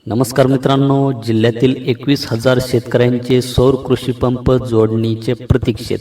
नमस्कार मित्रांनो, जिल्ह्यातील 21,000 शेतकऱ्यांचे सौर कृषी पंप जोडणीचे प्रतीक्षेत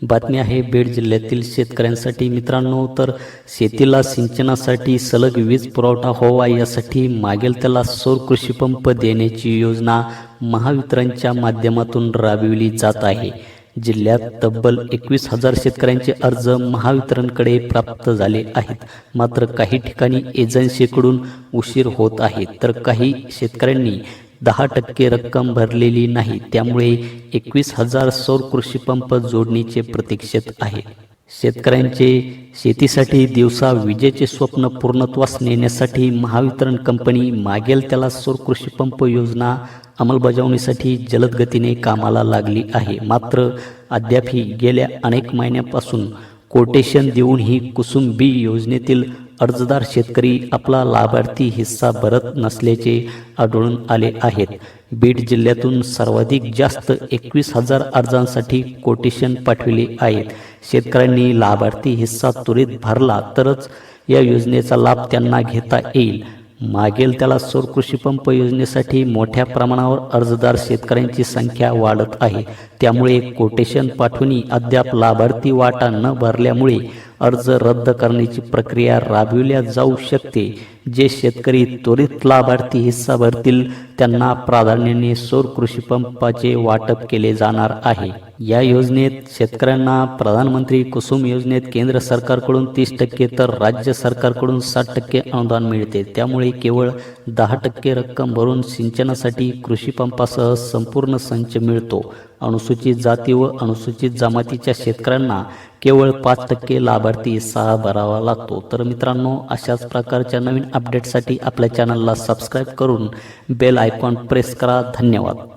बातमी आहे बीड जिल्ह्यातील शेतकऱ्यांसाठी मित्रांनो. तर शेतीला सिंचनासाठी सलग वीज पुरवठा व्हावा यासाठी मागेल त्याला सौर कृषी पंप देण्याची योजना महावितरणच्या माध्यमातून राबविली जात आहे. जिल्ह्यात तब्बल 21,000 शेतकऱ्यांचे अर्ज महावितरणकडे प्राप्त झाले आहेत. मात्र काही ठिकाणी एजन्सीकडून उशीर होत आहे, तर काही शेतकऱ्यांनी 10% रक्कम भरलेली नाही. त्यामुळे 21,000 सौर कृषी पंप जोडणीचे प्रतीक्षेत आहे. शेतकऱ्यांचे शेतीसाठी दिवसा विजेचे स्वप्न पूर्णत्वास नेण्यासाठी महावितरण कंपनी मागेल त्याला सौर कृषी पंप योजना अंमलबजावणीसाठी जलद गतीने कामाला लागली आहे. मात्र अद्यापही गेल्या अनेक महिन्यांपासून कोटेशन देऊनही कुसुम बी योजनेतील अर्जदार शेतकरी आपला लाभार्थी हिस्सा भरत नसल्याचे आढळून आले आहेत. बीड जिल्ह्यातून सर्वाधिक जास्त 21,000 अर्जांसाठी कोटेशन पाठविले आहेत. शेतकऱ्यांनी लाभार्थी हिस्सा त्वरित भरला तरच या योजनेचा लाभ त्यांना घेता येईल. मागेल त्याला सौर कृषी पंप योजनेसाठी मोठ्या प्रमाणावर अर्जदार शेतकऱ्यांची संख्या वाढत आहे. त्यामुळे कोटेशन पाठवूनही अद्याप लाभार्थी वाटा न भरल्यामुळे अर्ज रद्द करण्याची प्रक्रिया राबविल्या जाऊ शकते. जे शेतकरी त्वरित लाभार्थी हिस्सा भरतील त्यांना प्राधान्याने सौर कृषी पंपाचे वाटप केले जाणार आहे. या योजनेत शेतकऱ्यांना प्रधानमंत्री कुसुम योजनेत केंद्र सरकारकडून 30% तर राज्य सरकारकडून 60% अनुदान मिळते. त्यामुळे केवळ 10% रक्कम भरून सिंचनासाठी कृषी पंपासह संपूर्ण संच मिळतो. अनुसूचित जाती व अनुसूचित जमातीच्या शेतकऱ्यांना केवळ 5% लाभार्थी हिस्सा भरावा लागतो. तर मित्रांनो, अशाच प्रकारच्या नवीन अपडेटसाठी आपल्या चॅनलला सबस्क्राईब करून बेल आयकॉन प्रेस करा. धन्यवाद.